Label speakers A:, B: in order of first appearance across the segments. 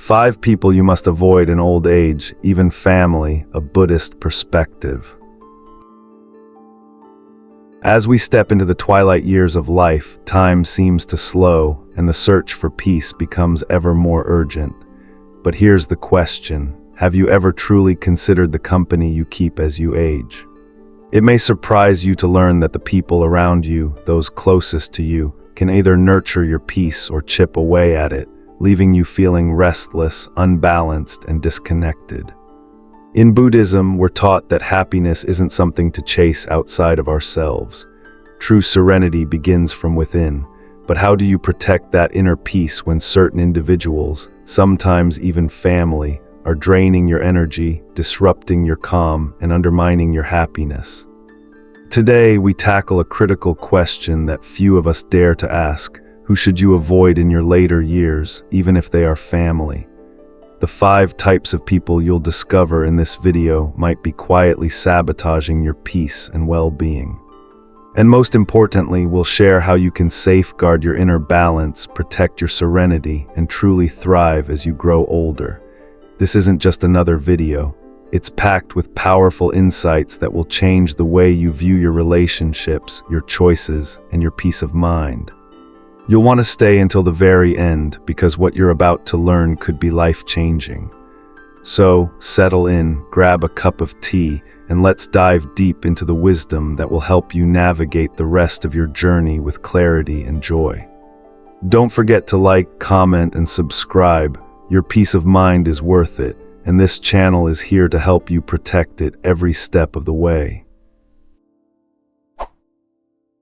A: 5 people you must avoid in old age, even family, a Buddhist perspective. As we step into the twilight years of life, time seems to slow, and the search for peace becomes ever more urgent. But here's the question: have you ever truly considered the company you keep as you age? It may surprise you to learn that the people around you, those closest to you, can either nurture your peace or chip away at it, leaving you feeling restless, unbalanced, and disconnected. In Buddhism, we're taught that happiness isn't something to chase outside of ourselves. True serenity begins from within. But how do you protect that inner peace when certain individuals, sometimes even family, are draining your energy, disrupting your calm, and undermining your happiness? Today, we tackle a critical question that few of us dare to ask: who should you avoid in your later years, even if they are family? The 5 types of people you'll discover in this video might be quietly sabotaging your peace and well-being. And most importantly, we'll share how you can safeguard your inner balance, protect your serenity, and truly thrive as you grow older. This isn't just another video. It's packed with powerful insights that will change the way you view your relationships, your choices, and your peace of mind. You'll want to stay until the very end, because what you're about to learn could be life-changing. So, settle in, grab a cup of tea, and let's dive deep into the wisdom that will help you navigate the rest of your journey with clarity and joy. Don't forget to like, comment, and subscribe. Your peace of mind is worth it, and this channel is here to help you protect it every step of the way.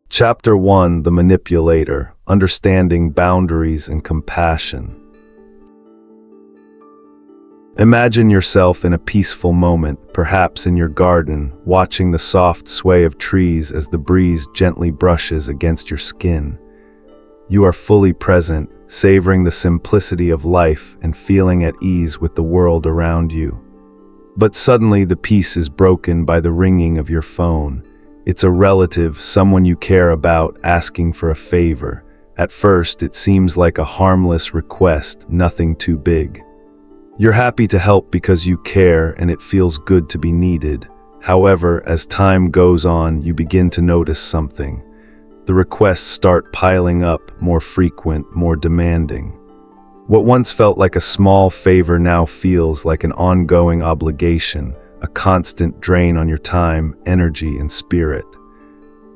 A: Chapter 1: The Manipulator, Understanding Boundaries and Compassion. Imagine yourself in a peaceful moment, perhaps in your garden, watching the soft sway of trees as the breeze gently brushes against your skin. You are fully present, savoring the simplicity of life and feeling at ease with the world around you. But suddenly the peace is broken by the ringing of your phone. It's a relative, someone you care about, asking for a favor. At first, it seems like a harmless request, nothing too big. You're happy to help because you care and it feels good to be needed. However, as time goes on, you begin to notice something. The requests start piling up, more frequent, more demanding. What once felt like a small favor now feels like an ongoing obligation, a constant drain on your time, energy, and spirit.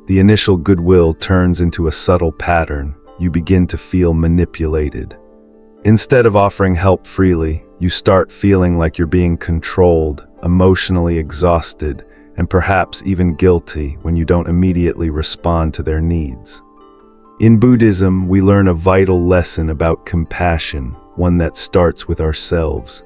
A: The initial goodwill turns into a subtle pattern. You begin to feel manipulated. Instead of offering help freely, you start feeling like you're being controlled, emotionally exhausted, and perhaps even guilty when you don't immediately respond to their needs. In Buddhism, we learn a vital lesson about compassion, one that starts with ourselves.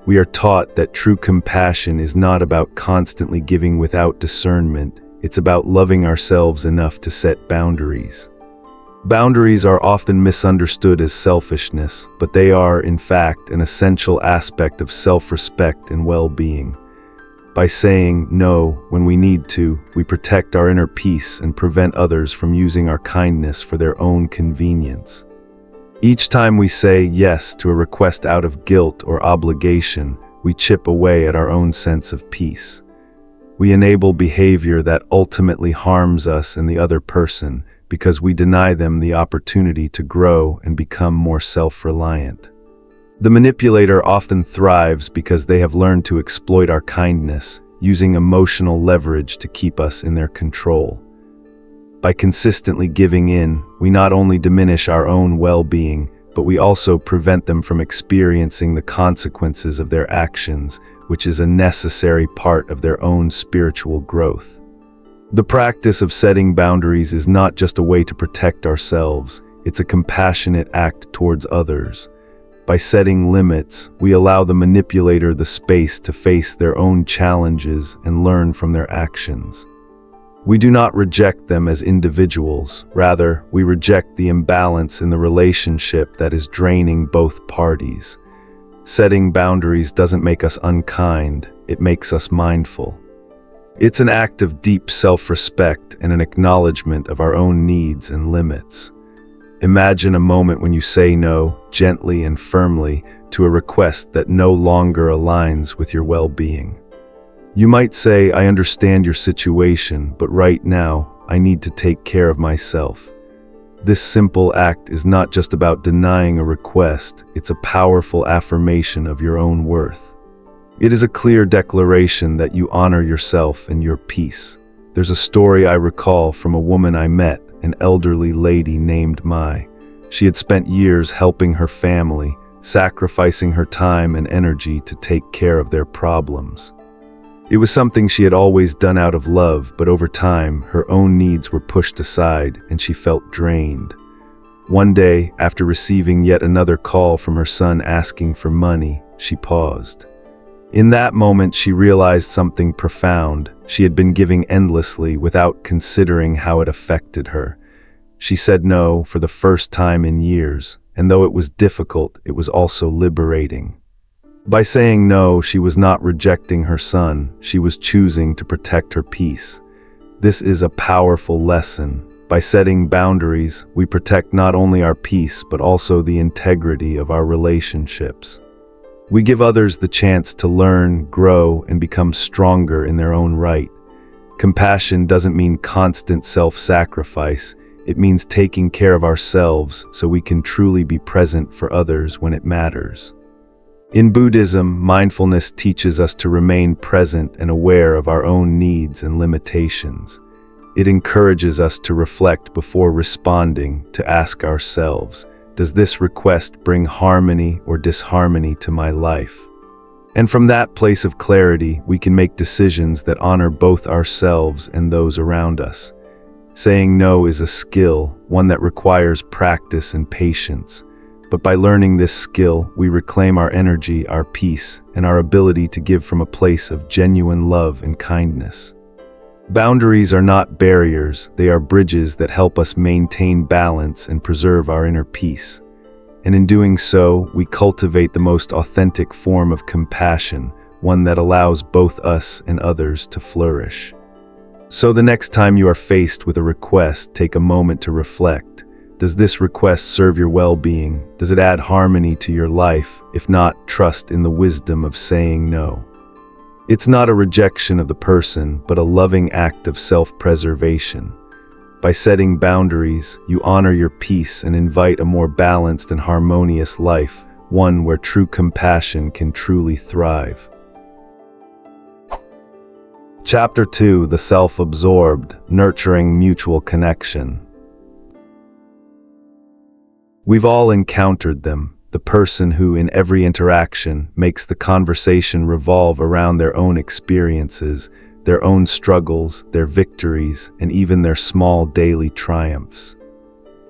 A: We are taught that true compassion is not about constantly giving without discernment. It's about loving ourselves enough to set boundaries. Boundaries are often misunderstood as selfishness, but they are, in fact, an essential aspect of self-respect and well-being. By saying no when we need to, we protect our inner peace and prevent others from using our kindness for their own convenience. Each time we say yes to a request out of guilt or obligation, we chip away at our own sense of peace. We enable behavior that ultimately harms us and the other person, because we deny them the opportunity to grow and become more self-reliant. The manipulator often thrives because they have learned to exploit our kindness, using emotional leverage to keep us in their control. By consistently giving in, we not only diminish our own well-being, but we also prevent them from experiencing the consequences of their actions, which is a necessary part of their own spiritual growth. The practice of setting boundaries is not just a way to protect ourselves, it's a compassionate act towards others. By setting limits, we allow the manipulator the space to face their own challenges and learn from their actions. We do not reject them as individuals, rather, we reject the imbalance in the relationship that is draining both parties. Setting boundaries doesn't make us unkind, it makes us mindful. It's an act of deep self-respect and an acknowledgement of our own needs and limits. Imagine a moment when you say no, gently and firmly, to a request that no longer aligns with your well-being. You might say, "I understand your situation, but right now, I need to take care of myself." This simple act is not just about denying a request, it's a powerful affirmation of your own worth. It is a clear declaration that you honor yourself and your peace. There's a story I recall from a woman I met, an elderly lady named Mai. She had spent years helping her family, sacrificing her time and energy to take care of their problems. It was something she had always done out of love, but over time, her own needs were pushed aside and she felt drained. One day, after receiving yet another call from her son asking for money, she paused. In that moment, she realized something profound. She had been giving endlessly without considering how it affected her. She said no for the first time in years, and though it was difficult, it was also liberating. By saying no, she was not rejecting her son, she was choosing to protect her peace. This is a powerful lesson. By setting boundaries, we protect not only our peace, but also the integrity of our relationships. We give others the chance to learn, grow, and become stronger in their own right. Compassion doesn't mean constant self-sacrifice. It means taking care of ourselves so we can truly be present for others when it matters. In Buddhism, mindfulness teaches us to remain present and aware of our own needs and limitations. It encourages us to reflect before responding, to ask ourselves, does this request bring harmony or disharmony to my life? And from that place of clarity, we can make decisions that honor both ourselves and those around us. Saying no is a skill, one that requires practice and patience. But by learning this skill, we reclaim our energy, our peace, and our ability to give from a place of genuine love and kindness. Boundaries are not barriers, they are bridges that help us maintain balance and preserve our inner peace. And in doing so, we cultivate the most authentic form of compassion, one that allows both us and others to flourish. So the next time you are faced with a request, take a moment to reflect. Does this request serve your well-being? Does it add harmony to your life? If not, trust in the wisdom of saying no. It's not a rejection of the person, but a loving act of self-preservation. By setting boundaries, you honor your peace and invite a more balanced and harmonious life, one where true compassion can truly thrive. Chapter 2: The Self-Absorbed, Nurturing Mutual Connection. We've all encountered them, the person who, in every interaction, makes the conversation revolve around their own experiences, their own struggles, their victories, and even their small daily triumphs.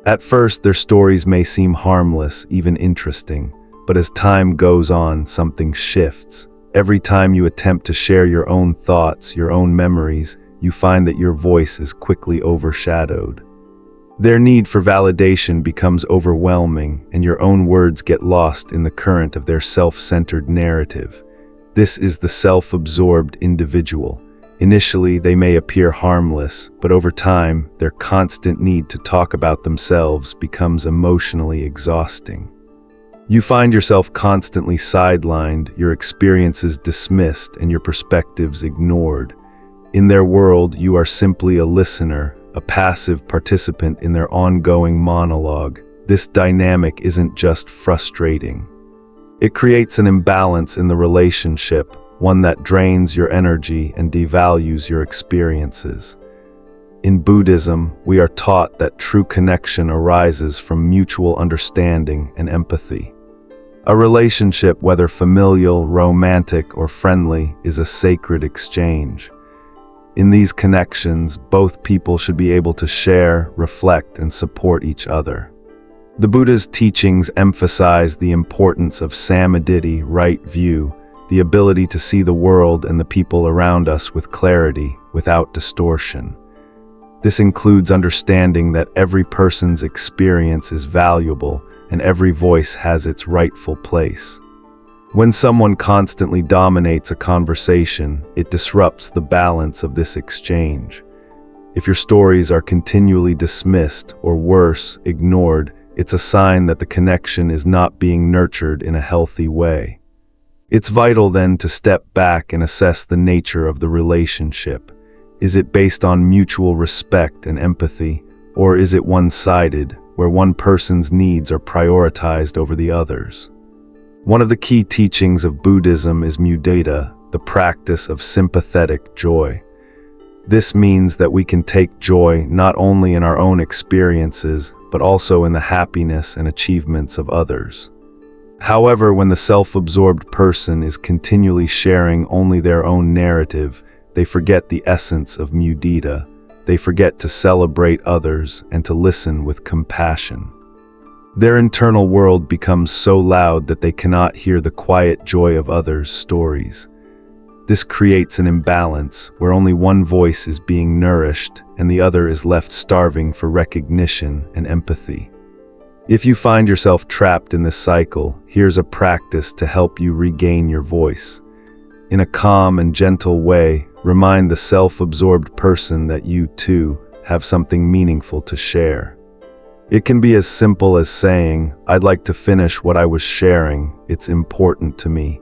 A: At first, their stories may seem harmless, even interesting, but as time goes on, something shifts. Every time you attempt to share your own thoughts, your own memories, you find that your voice is quickly overshadowed. Their need for validation becomes overwhelming, and your own words get lost in the current of their self-centered narrative. This is the self-absorbed individual. Initially, they may appear harmless, but over time, their constant need to talk about themselves becomes emotionally exhausting. You find yourself constantly sidelined, your experiences dismissed, and your perspectives ignored. In their world, you are simply a listener, a passive participant in their ongoing monologue. This dynamic isn't just frustrating. It creates an imbalance in the relationship, one that drains your energy and devalues your experiences. In Buddhism, we are taught that true connection arises from mutual understanding and empathy. A relationship, whether familial, romantic, or friendly, is a sacred exchange. In these connections, both people should be able to share, reflect, and support each other. The Buddha's teachings emphasize the importance of samadhi, right view, the ability to see the world and the people around us with clarity, without distortion. This includes understanding that every person's experience is valuable and every voice has its rightful place. When someone constantly dominates a conversation, it disrupts the balance of this exchange. If your stories are continually dismissed, or worse, ignored, it's a sign that the connection is not being nurtured in a healthy way. It's vital then to step back and assess the nature of the relationship. Is it based on mutual respect and empathy, or is it one-sided, where one person's needs are prioritized over the others? One of the key teachings of Buddhism is mudita, the practice of sympathetic joy. This means that we can take joy not only in our own experiences, but also in the happiness and achievements of others. However, when the self-absorbed person is continually sharing only their own narrative, they forget the essence of mudita. They forget to celebrate others and to listen with compassion. Their internal world becomes so loud that they cannot hear the quiet joy of others' stories. This creates an imbalance where only one voice is being nourished and the other is left starving for recognition and empathy. If you find yourself trapped in this cycle, here's a practice to help you regain your voice. In a calm and gentle way, remind the self-absorbed person that you, too, have something meaningful to share. It can be as simple as saying, "I'd like to finish what I was sharing, it's important to me."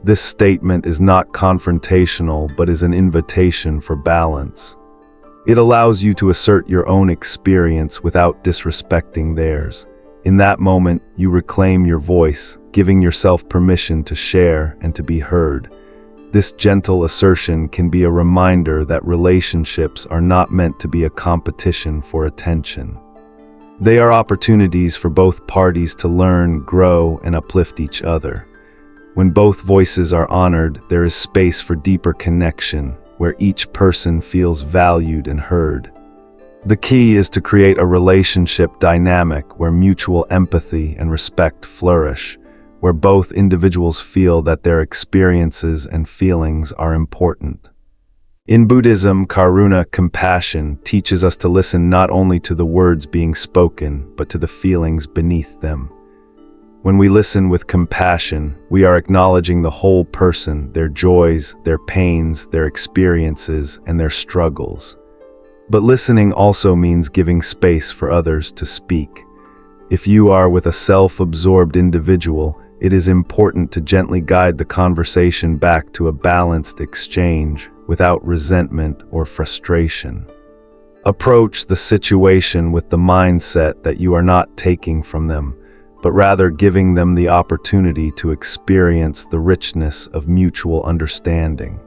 A: This statement is not confrontational, but is an invitation for balance. It allows you to assert your own experience without disrespecting theirs. In that moment, you reclaim your voice, giving yourself permission to share and to be heard. This gentle assertion can be a reminder that relationships are not meant to be a competition for attention. They are opportunities for both parties to learn, grow, and uplift each other. When both voices are honored, there is space for deeper connection, where each person feels valued and heard. The key is to create a relationship dynamic where mutual empathy and respect flourish, where both individuals feel that their experiences and feelings are important. In Buddhism, karuna, compassion, teaches us to listen not only to the words being spoken, but to the feelings beneath them. When we listen with compassion, we are acknowledging the whole person, their joys, their pains, their experiences, and their struggles. But listening also means giving space for others to speak. If you are with a self-absorbed individual, it is important to gently guide the conversation back to a balanced exchange without resentment or frustration. Approach the situation with the mindset that you are not taking from them, but rather giving them the opportunity to experience the richness of mutual understanding.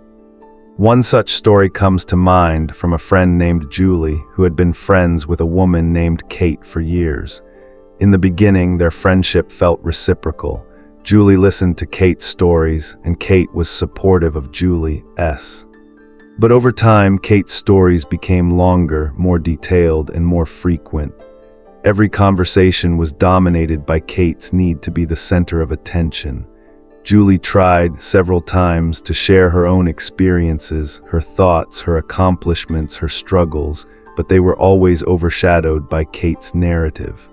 A: One such story comes to mind from a friend named Julie, who had been friends with a woman named Kate for years. In the beginning, their friendship felt reciprocal. Julie listened to Kate's stories, and Kate was supportive of Julie's. But over time, Kate's stories became longer, more detailed, and more frequent. Every conversation was dominated by Kate's need to be the center of attention. Julie tried several times to share her own experiences, her thoughts, her accomplishments, her struggles, but they were always overshadowed by Kate's narrative.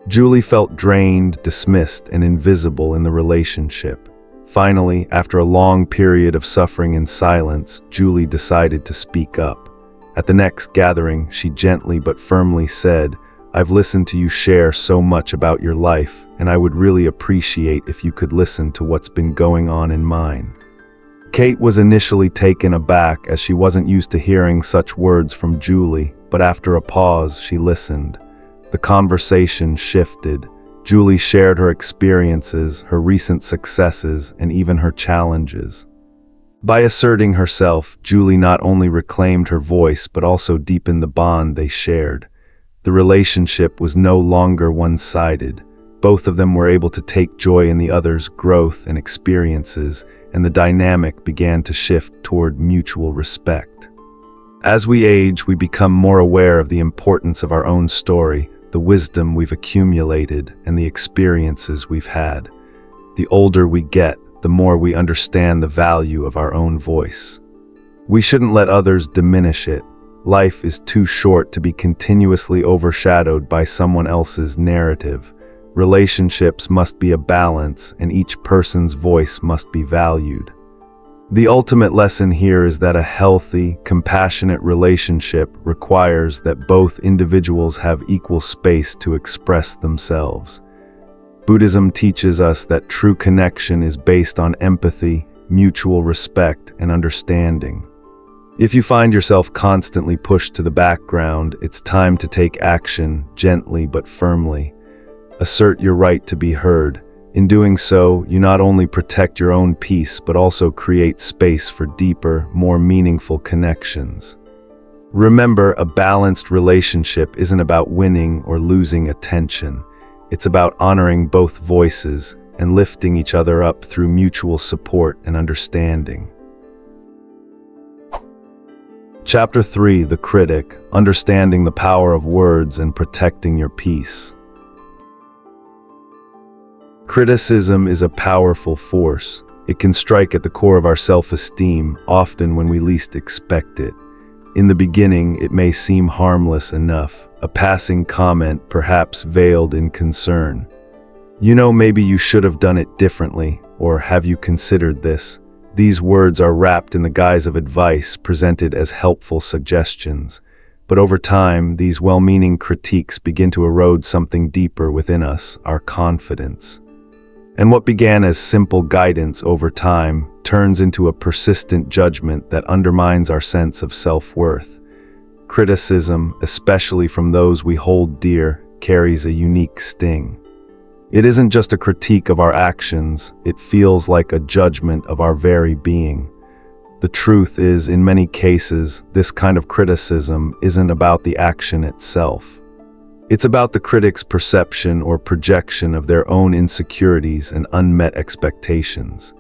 A: Julie felt drained, dismissed, and invisible in the relationship. Finally, after a long period of suffering in silence, Julie decided to speak up. At the next gathering, she gently but firmly said, "I've listened to you share so much about your life, and I would really appreciate if you could listen to what's been going on in mine." Kate was initially taken aback as she wasn't used to hearing such words from Julie, but after a pause, she listened. The conversation shifted. Julie shared her experiences, her recent successes, and even her challenges. By asserting herself, Julie not only reclaimed her voice but also deepened the bond they shared. The relationship was no longer one-sided. Both of them were able to take joy in the other's growth and experiences, and the dynamic began to shift toward mutual respect. As we age, we become more aware of the importance of our own story, the wisdom we've accumulated, and the experiences we've had. The older we get, the more we understand the value of our own voice. We shouldn't let others diminish it. Life is too short to be continuously overshadowed by someone else's narrative. Relationships must be a balance, and each person's voice must be valued. The ultimate lesson here is that a healthy, compassionate relationship requires that both individuals have equal space to express themselves. Buddhism teaches us that true connection is based on empathy, mutual respect, and understanding. If you find yourself constantly pushed to the background, it's time to take action, gently but firmly. Assert your right to be heard. In doing so, you not only protect your own peace, but also create space for deeper, more meaningful connections. Remember, a balanced relationship isn't about winning or losing attention. It's about honoring both voices and lifting each other up through mutual support and understanding. Chapter 3: The Critic, Understanding the Power of Words and Protecting Your Peace. Criticism is a powerful force. It can strike at the core of our self-esteem, often when we least expect it. In the beginning, it may seem harmless enough, a passing comment perhaps veiled in concern. Maybe you should have done it differently, or have you considered this? These words are wrapped in the guise of advice, presented as helpful suggestions. But over time, these well-meaning critiques begin to erode something deeper within us, our confidence. And what began as simple guidance over time turns into a persistent judgment that undermines our sense of self-worth. Criticism, especially from those we hold dear, carries a unique sting. It isn't just a critique of our actions, it feels like a judgment of our very being. The truth is, in many cases, this kind of criticism isn't about the action itself. It's about the critic's perception or projection of their own insecurities and unmet expectations.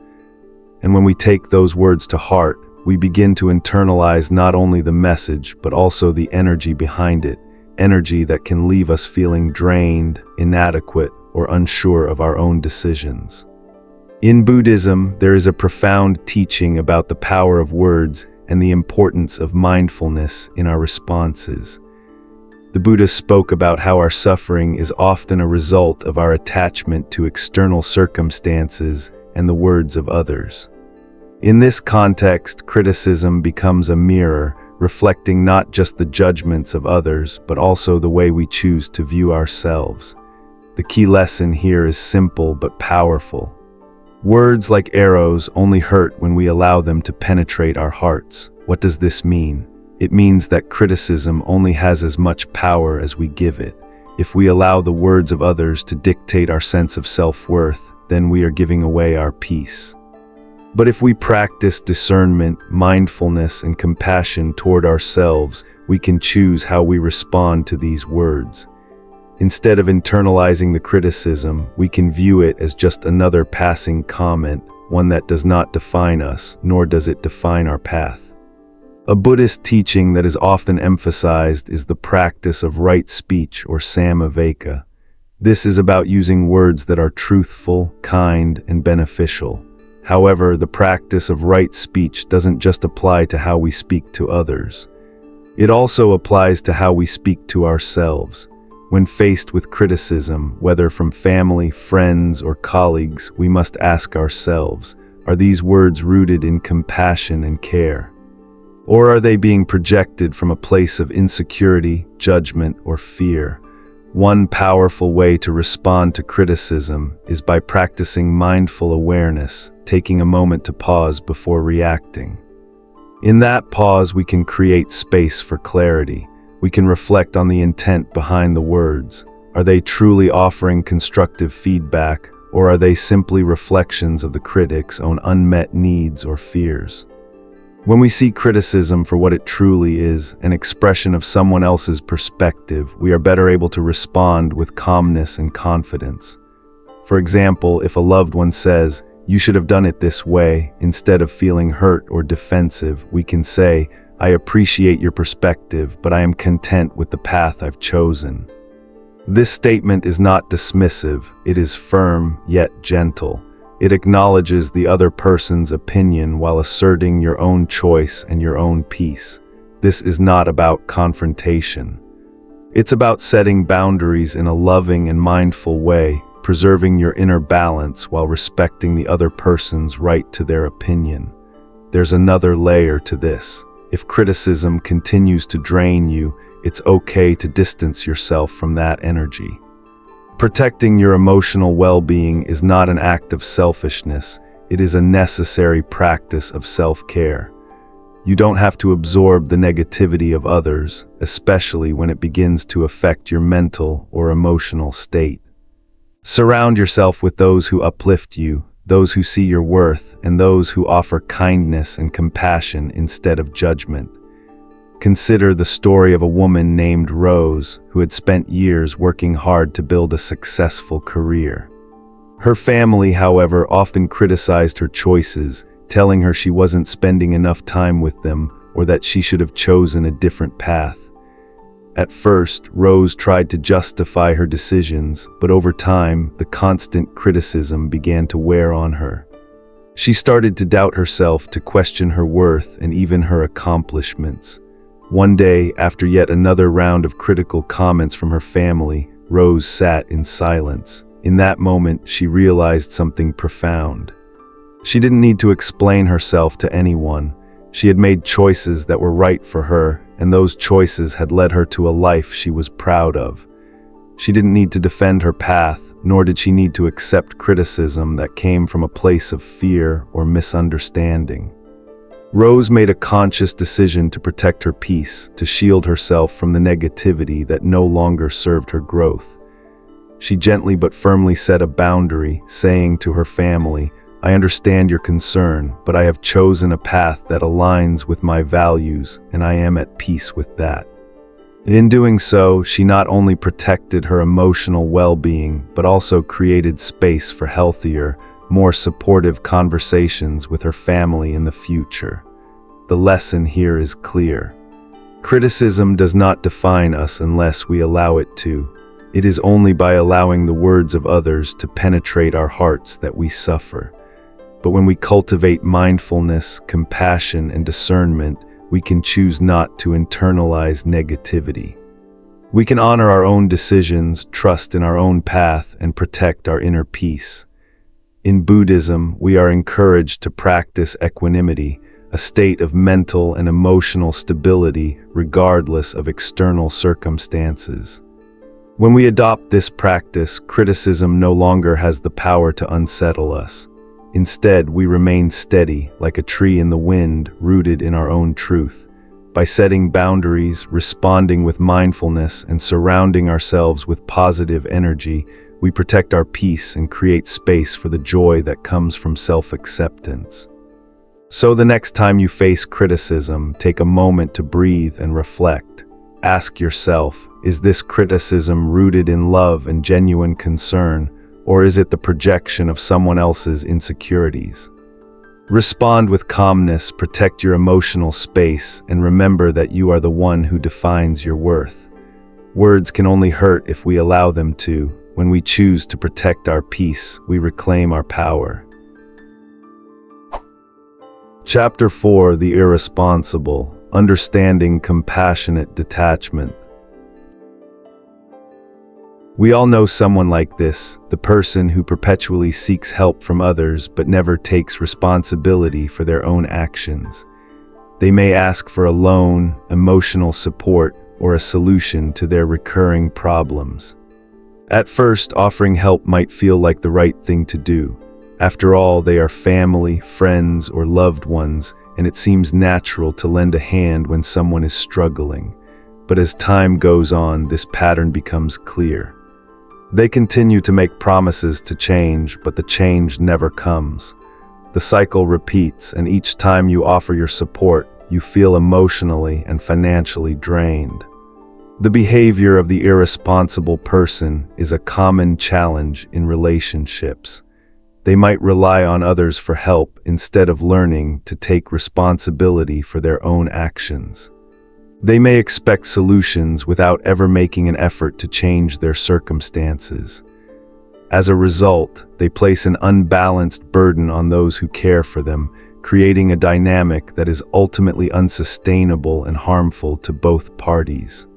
A: And when we take those words to heart, we begin to internalize not only the message, but also the energy behind it, energy that can leave us feeling drained, inadequate, or unsure of our own decisions. In Buddhism, there is a profound teaching about the power of words and the importance of mindfulness in our responses. The Buddha spoke about how our suffering is often a result of our attachment to external circumstances and the words of others. In this context, criticism becomes a mirror, reflecting not just the judgments of others, but also the way we choose to view ourselves. The key lesson here is simple but powerful. Words like arrows only hurt when we allow them to penetrate our hearts. What does this mean? It means that criticism only has as much power as we give it. If we allow the words of others to dictate our sense of self-worth, then we are giving away our peace. But if we practice discernment, mindfulness, and compassion toward ourselves, we can choose how we respond to these words. Instead of internalizing the criticism, we can view it as just another passing comment, one that does not define us, nor does it define our path. A Buddhist teaching that is often emphasized is the practice of right speech, or samaveka. This is about using words that are truthful, kind, and beneficial. However, the practice of right speech doesn't just apply to how we speak to others. It also applies to how we speak to ourselves. When faced with criticism, whether from family, friends, or colleagues, we must ask ourselves, are these words rooted in compassion and care? Or are they being projected from a place of insecurity, judgment, or fear? One powerful way to respond to criticism is by practicing mindful awareness, taking a moment to pause before reacting. In that pause, we can create space for clarity. We can reflect on the intent behind the words. Are they truly offering constructive feedback, or are they simply reflections of the critic's own unmet needs or fears? When we see criticism for what it truly is, an expression of someone else's perspective, we are better able to respond with calmness and confidence. For example, if a loved one says, "You should have done it this way," instead of feeling hurt or defensive, we can say, "I appreciate your perspective, but I am content with the path I've chosen." This statement is not dismissive, it is firm yet gentle. It acknowledges the other person's opinion while asserting your own choice and your own peace. This is not about confrontation. It's about setting boundaries in a loving and mindful way, preserving your inner balance while respecting the other person's right to their opinion. there's another layer to this. If criticism continues to drain you, it's okay to distance yourself from that energy. Protecting your emotional well-being is not an act of selfishness, it is a necessary practice of self-care. You don't have to absorb the negativity of others, especially when it begins to affect your mental or emotional state. Surround yourself with those who uplift you, those who see your worth, and those who offer kindness and compassion instead of judgment. Consider the story of a woman named Rose who had spent years working hard to build a successful career. Her family, however, often criticized her choices, telling her she wasn't spending enough time with them or that she should have chosen a different path. At first, Rose tried to justify her decisions, but over time, the constant criticism began to wear on her. She started to doubt herself, to question her worth and even her accomplishments. One day, after yet another round of critical comments from her family, Rose sat in silence. In that moment, she realized something profound. She didn't need to explain herself to anyone. She had made choices that were right for her, and those choices had led her to a life she was proud of. She didn't need to defend her path, nor did she need to accept criticism that came from a place of fear or misunderstanding. Rose made a conscious decision to protect her peace, to shield herself from the negativity that no longer served her growth. She gently but firmly set a boundary, saying to her family, "I understand your concern, but I have chosen a path that aligns with my values, and I am at peace with that." In doing so, she not only protected her emotional well-being, but also created space for healthier, more supportive conversations with her family in the future. The lesson here is clear. Criticism does not define us unless we allow it to. It is only by allowing the words of others to penetrate our hearts that we suffer. But when we cultivate mindfulness, compassion, and discernment, we can choose not to internalize negativity. We can honor our own decisions, trust in our own path, and protect our inner peace. In Buddhism, we are encouraged to practice equanimity, a state of mental and emotional stability regardless of external circumstances. When we adopt this practice, criticism no longer has the power to unsettle us. Instead, we remain steady, like a tree in the wind, rooted in our own truth. By setting boundaries, responding with mindfulness, and surrounding ourselves with positive energy, we protect our peace and create space for the joy that comes from self-acceptance. So the next time you face criticism, take a moment to breathe and reflect. Ask yourself, is this criticism rooted in love and genuine concern, or is it the projection of someone else's insecurities? Respond with calmness, protect your emotional space, and remember that you are the one who defines your worth. Words can only hurt if we allow them to. When we choose to protect our peace, we reclaim our power. Chapter 4: The Irresponsible. Understanding compassionate detachment. We all know someone like this, the person who perpetually seeks help from others but never takes responsibility for their own actions. They may ask for a loan, emotional support, or a solution to their recurring problems. At first, offering help might feel like the right thing to do. After all, they are family, friends, or loved ones, and it seems natural to lend a hand when someone is struggling. But as time goes on, this pattern becomes clear. They continue to make promises to change, but the change never comes. The cycle repeats, and each time you offer your support, you feel emotionally and financially drained. The behavior of the irresponsible person is a common challenge in relationships. They might rely on others for help instead of learning to take responsibility for their own actions. They may expect solutions without ever making an effort to change their circumstances. As a result, they place an unbalanced burden on those who care for them, creating a dynamic that is ultimately unsustainable and harmful to both parties.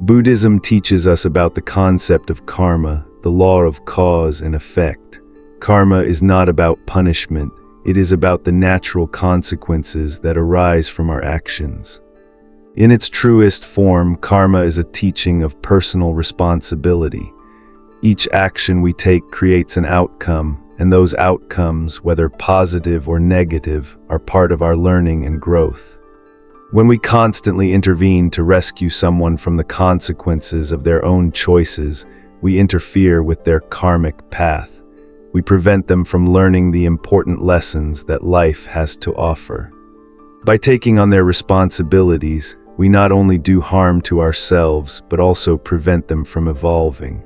A: Buddhism teaches us about the concept of karma, the law of cause and effect. Karma is not about punishment, it is about the natural consequences that arise from our actions. In its truest form, karma is a teaching of personal responsibility. Each action we take creates an outcome, and those outcomes, whether positive or negative, are part of our learning and growth. When we constantly intervene to rescue someone from the consequences of their own choices, we interfere with their karmic path. We prevent them from learning the important lessons that life has to offer. By taking on their responsibilities, we not only do harm to ourselves, but also prevent them from evolving.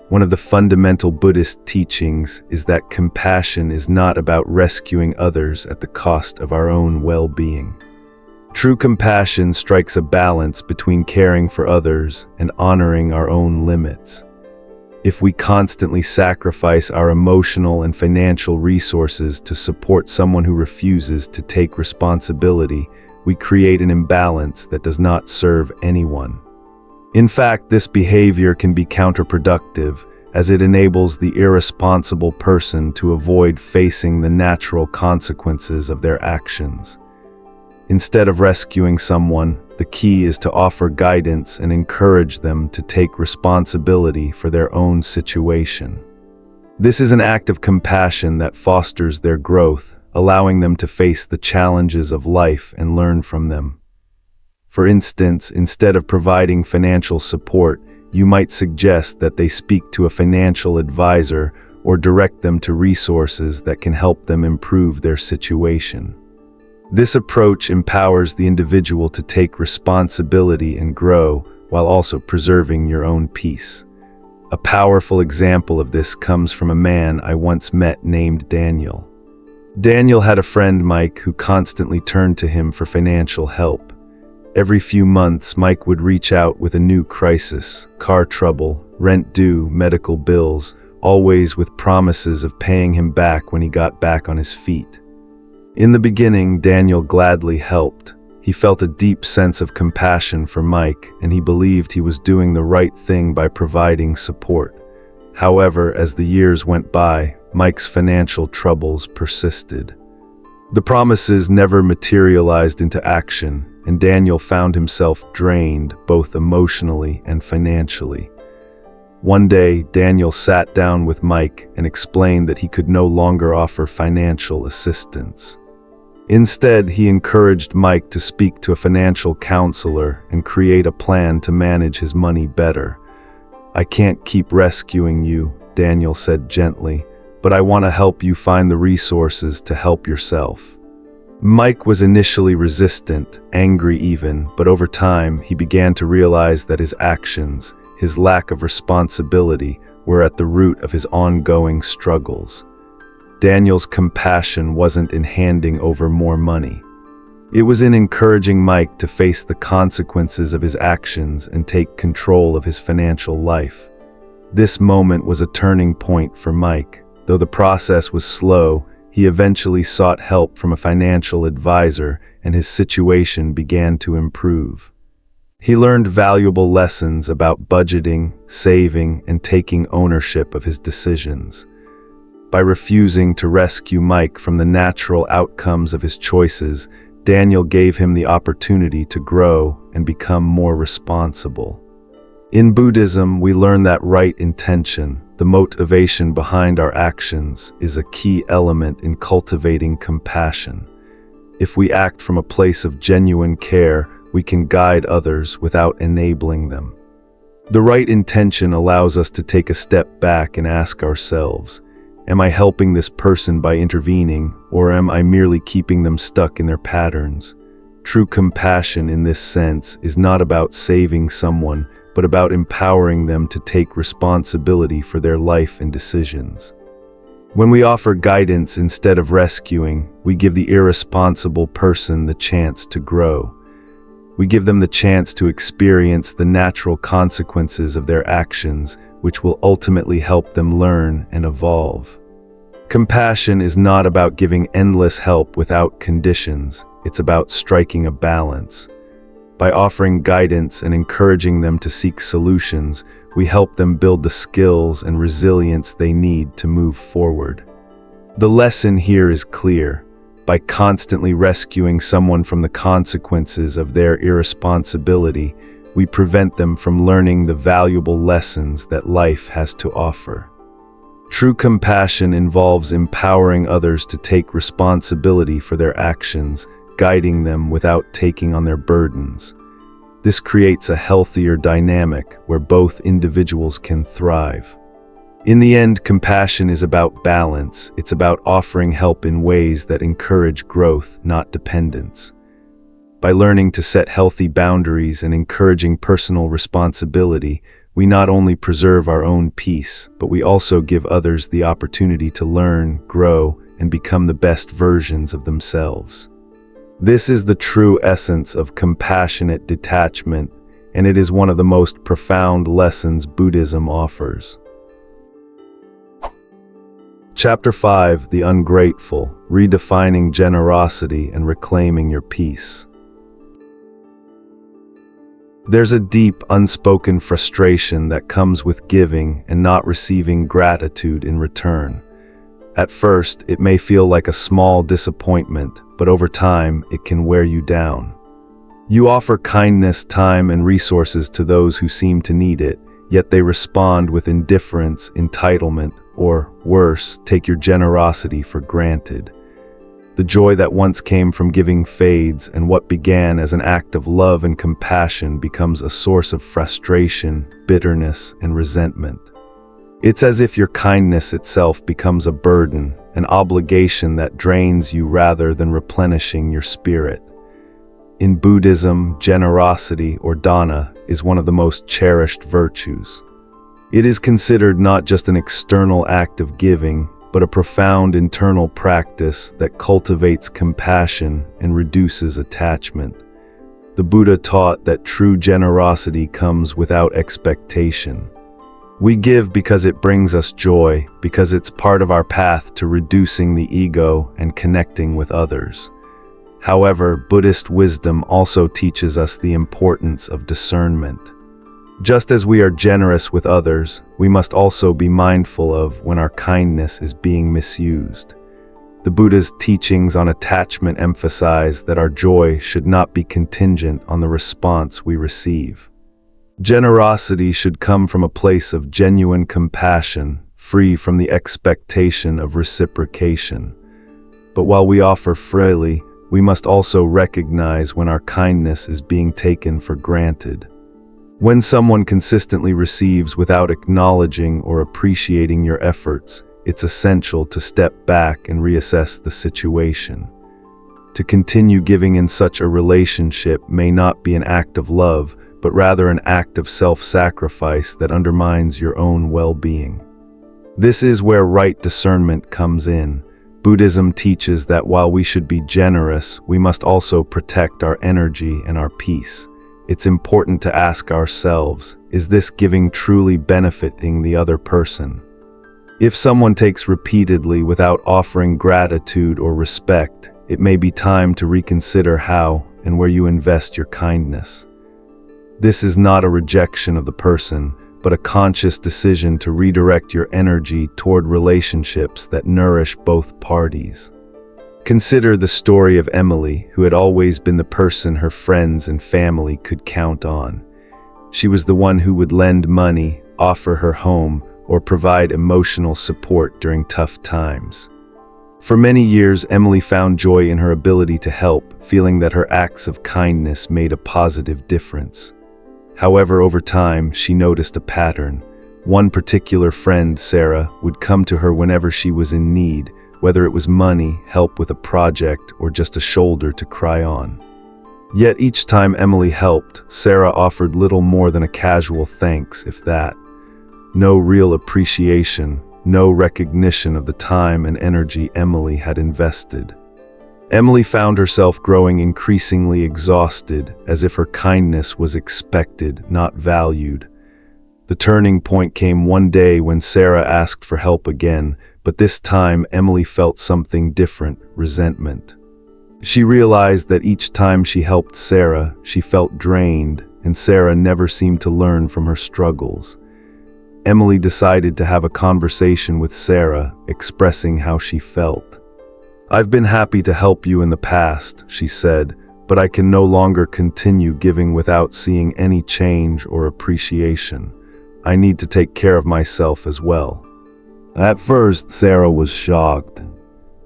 A: One of the fundamental Buddhist teachings is that compassion is not about rescuing others at the cost of our own well-being. True compassion strikes a balance between caring for others and honoring our own limits. If we constantly sacrifice our emotional and financial resources to support someone who refuses to take responsibility, we create an imbalance that does not serve anyone. In fact, this behavior can be counterproductive, as it enables the irresponsible person to avoid facing the natural consequences of their actions. Instead of rescuing someone, the key is to offer guidance and encourage them to take responsibility for their own situation. This is an act of compassion that fosters their growth, allowing them to face the challenges of life and learn from them. For instance, instead of providing financial support, you might suggest that they speak to a financial advisor or direct them to resources that can help them improve their situation. This approach empowers the individual to take responsibility and grow, while also preserving your own peace. A powerful example of this comes from a man I once met named Daniel. Daniel had a friend, Mike, who constantly turned to him for financial help. Every few months, Mike would reach out with a new crisis: car trouble, rent due, medical bills, always with promises of paying him back when he got back on his feet. In the beginning, Daniel gladly helped. He felt a deep sense of compassion for Mike, and he believed he was doing the right thing by providing support. However, as the years went by, Mike's financial troubles persisted. The promises never materialized into action, and Daniel found himself drained, both emotionally and financially. One day, Daniel sat down with Mike and explained that he could no longer offer financial assistance. Instead, he encouraged Mike to speak to a financial counselor and create a plan to manage his money better. "I can't keep rescuing you," Daniel said gently, "but I want to help you find the resources to help yourself." Mike was initially resistant, angry even, but over time he began to realize that his actions, his lack of responsibility, were at the root of his ongoing struggles. Daniel's compassion wasn't in handing over more money. It was in encouraging Mike to face the consequences of his actions and take control of his financial life. This moment was a turning point for Mike. Though the process was slow, he eventually sought help from a financial advisor, and his situation began to improve. He learned valuable lessons about budgeting, saving, and taking ownership of his decisions. By refusing to rescue Mike from the natural outcomes of his choices, Daniel gave him the opportunity to grow and become more responsible. In Buddhism, we learn that right intention, the motivation behind our actions, is a key element in cultivating compassion. If we act from a place of genuine care, we can guide others without enabling them. The right intention allows us to take a step back and ask ourselves, am I helping this person by intervening, or am I merely keeping them stuck in their patterns? True compassion in this sense is not about saving someone, but about empowering them to take responsibility for their life and decisions. When we offer guidance instead of rescuing, we give the irresponsible person the chance to grow. We give them the chance to experience the natural consequences of their actions, which will ultimately help them learn and evolve. Compassion is not about giving endless help without conditions. It's about striking a balance. By offering guidance and encouraging them to seek solutions, we help them build the skills and resilience they need to move forward. The lesson here is clear. By constantly rescuing someone from the consequences of their irresponsibility, we prevent them from learning the valuable lessons that life has to offer. True compassion involves empowering others to take responsibility for their actions, guiding them without taking on their burdens. This creates a healthier dynamic where both individuals can thrive. In the end, compassion is about balance. It's about offering help in ways that encourage growth, not dependence. By learning to set healthy boundaries and encouraging personal responsibility, we not only preserve our own peace, but we also give others the opportunity to learn, grow, and become the best versions of themselves. This is the true essence of compassionate detachment, and it is one of the most profound lessons Buddhism offers. Chapter 5: The Ungrateful, Redefining Generosity and Reclaiming Your Peace. There's a deep, unspoken frustration that comes with giving and not receiving gratitude in return. At first, it may feel like a small disappointment, but over time, it can wear you down. You offer kindness, time, and resources to those who seem to need it, yet they respond with indifference, entitlement, or, worse, take your generosity for granted. The joy that once came from giving fades, and what began as an act of love and compassion becomes a source of frustration, bitterness, and resentment. It's as if your kindness itself becomes a burden, an obligation that drains you rather than replenishing your spirit. In Buddhism, generosity, or dana, is one of the most cherished virtues. It is considered not just an external act of giving, but a profound internal practice that cultivates compassion and reduces attachment. The Buddha taught that true generosity comes without expectation. We give because it brings us joy, because it's part of our path to reducing the ego and connecting with others. However, Buddhist wisdom also teaches us the importance of discernment. Just as we are generous with others, we must also be mindful of when our kindness is being misused. The Buddha's teachings on attachment emphasize that our joy should not be contingent on the response we receive. Generosity should come from a place of genuine compassion, free from the expectation of reciprocation. But while we offer freely, we must also recognize when our kindness is being taken for granted. When someone consistently receives without acknowledging or appreciating your efforts, it's essential to step back and reassess the situation. To continue giving in such a relationship may not be an act of love, but rather an act of self-sacrifice that undermines your own well-being. This is where right discernment comes in. Buddhism teaches that while we should be generous, we must also protect our energy and our peace. It's important to ask ourselves, is this giving truly benefiting the other person? If someone takes repeatedly without offering gratitude or respect, it may be time to reconsider how and where you invest your kindness. This is not a rejection of the person, but a conscious decision to redirect your energy toward relationships that nourish both parties. Consider the story of Emily, who had always been the person her friends and family could count on. She was the one who would lend money, offer her home, or provide emotional support during tough times. For many years, Emily found joy in her ability to help, feeling that her acts of kindness made a positive difference. However, over time, she noticed a pattern. One particular friend, Sarah, would come to her whenever she was in need, whether it was money, help with a project, or just a shoulder to cry on. Yet each time Emily helped, Sarah offered little more than a casual thanks, if that. No real appreciation, no recognition of the time and energy Emily had invested. Emily found herself growing increasingly exhausted, as if her kindness was expected, not valued. The turning point came one day when Sarah asked for help again, but this time Emily felt something different: resentment. She realized that each time she helped Sarah, she felt drained, and Sarah never seemed to learn from her struggles. Emily decided to have a conversation with Sarah, expressing how she felt. "I've been happy to help you in the past," she said, "but I can no longer continue giving without seeing any change or appreciation. I need to take care of myself as well." At first, Sarah was shocked.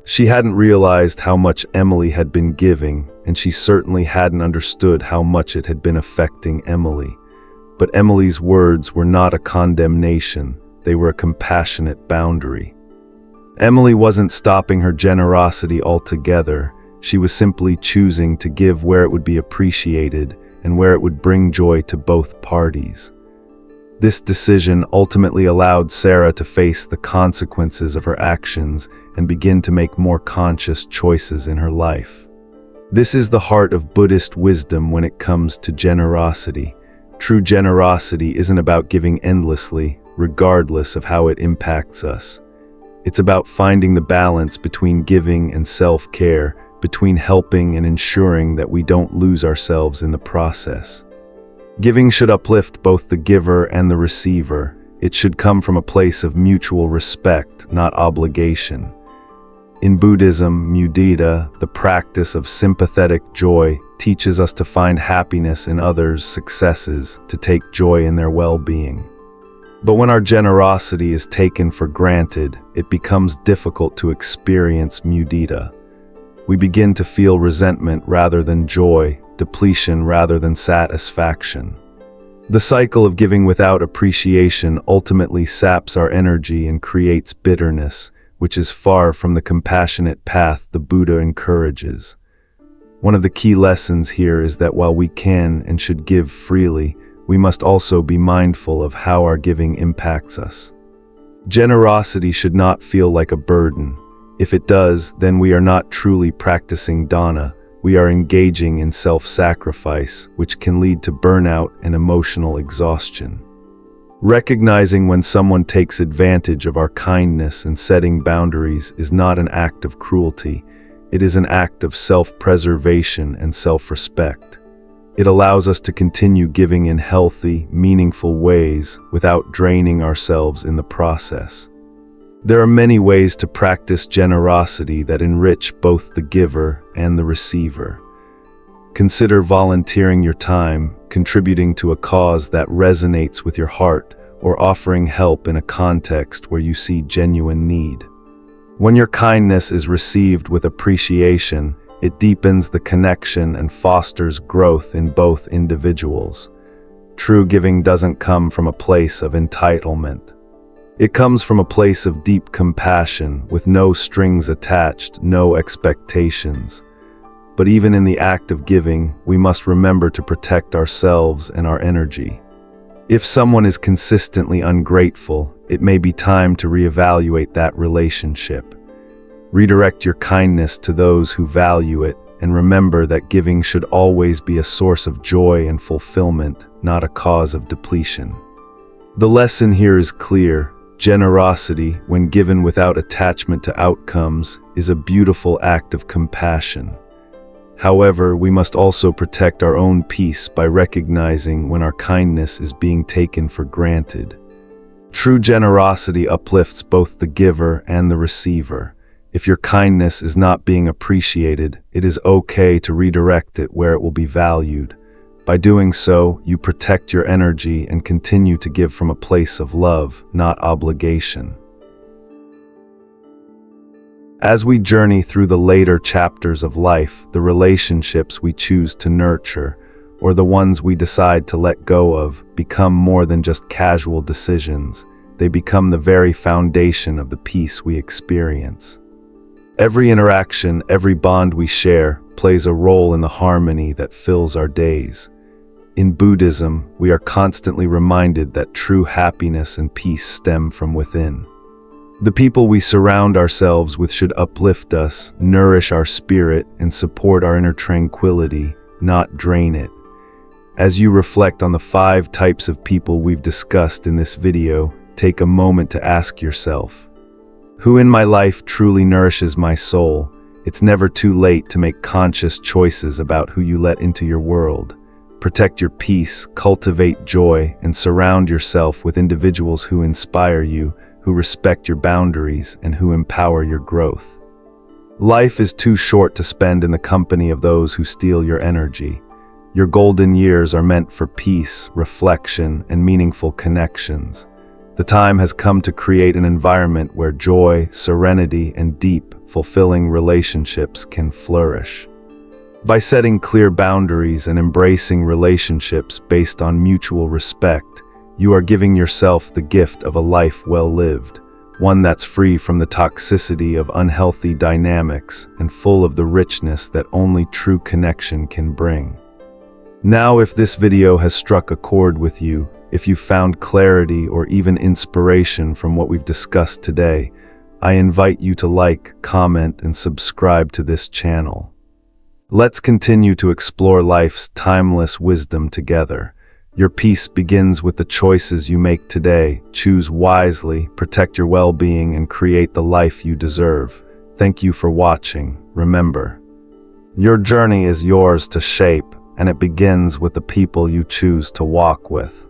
A: She hadn't realized how much Emily had been giving, and she certainly hadn't understood how much it had been affecting Emily. But Emily's words were not a condemnation, they were a compassionate boundary. Emily wasn't stopping her generosity altogether, she was simply choosing to give where it would be appreciated and where it would bring joy to both parties. This decision ultimately allowed Sarah to face the consequences of her actions and begin to make more conscious choices in her life. This is the heart of Buddhist wisdom when it comes to generosity. True generosity isn't about giving endlessly, regardless of how it impacts us. It's about finding the balance between giving and self-care, between helping and ensuring that we don't lose ourselves in the process. Giving should uplift both the giver and the receiver. It should come from a place of mutual respect, not obligation. In Buddhism, mudita, the practice of sympathetic joy, teaches us to find happiness in others' successes, to take joy in their well-being. But when our generosity is taken for granted, it becomes difficult to experience mudita. We begin to feel resentment rather than joy, depletion rather than satisfaction. The cycle of giving without appreciation ultimately saps our energy and creates bitterness, which is far from the compassionate path the Buddha encourages. One of the key lessons here is that while we can and should give freely, we must also be mindful of how our giving impacts us. Generosity should not feel like a burden. If it does, then we are not truly practicing dana. We are engaging in self-sacrifice, which can lead to burnout and emotional exhaustion. Recognizing when someone takes advantage of our kindness and setting boundaries is not an act of cruelty. It is an act of self-preservation and self-respect. It allows us to continue giving in healthy, meaningful ways without draining ourselves in the process. There are many ways to practice generosity that enrich both the giver and the receiver. Consider volunteering your time, contributing to a cause that resonates with your heart, or offering help in a context where you see genuine need. When your kindness is received with appreciation, it deepens the connection and fosters growth in both individuals. True giving doesn't come from a place of entitlement. It comes from a place of deep compassion, with no strings attached, no expectations. But even in the act of giving, we must remember to protect ourselves and our energy. If someone is consistently ungrateful, it may be time to reevaluate that relationship. Redirect your kindness to those who value it, and remember that giving should always be a source of joy and fulfillment, not a cause of depletion. The lesson here is clear. Generosity, when given without attachment to outcomes, is a beautiful act of compassion. However, we must also protect our own peace by recognizing when our kindness is being taken for granted. True generosity uplifts both the giver and the receiver. If your kindness is not being appreciated, it is okay to redirect it where it will be valued. By doing so, you protect your energy and continue to give from a place of love, not obligation. As we journey through the later chapters of life, the relationships we choose to nurture, or the ones we decide to let go of, become more than just casual decisions. They become the very foundation of the peace we experience. Every interaction, every bond we share, plays a role in the harmony that fills our days. In Buddhism, we are constantly reminded that true happiness and peace stem from within. The people we surround ourselves with should uplift us, nourish our spirit, and support our inner tranquility, not drain it. As you reflect on the 5 types of people we've discussed in this video, take a moment to ask yourself, who in my life truly nourishes my soul? It's never too late to make conscious choices about who you let into your world. Protect your peace, cultivate joy, and surround yourself with individuals who inspire you, who respect your boundaries, and who empower your growth. Life is too short to spend in the company of those who steal your energy. Your golden years are meant for peace, reflection, and meaningful connections. The time has come to create an environment where joy, serenity, and deep, fulfilling relationships can flourish. By setting clear boundaries and embracing relationships based on mutual respect, you are giving yourself the gift of a life well lived, one that's free from the toxicity of unhealthy dynamics and full of the richness that only true connection can bring. Now, if this video has struck a chord with you, if you found clarity or even inspiration from what we've discussed today, I invite you to like, comment, and subscribe to this channel. Let's continue to explore life's timeless wisdom together. Your peace begins with the choices you make today. Choose wisely, protect your well-being, and create the life you deserve. Thank you for watching. Remember, your journey is yours to shape, and it begins with the people you choose to walk with.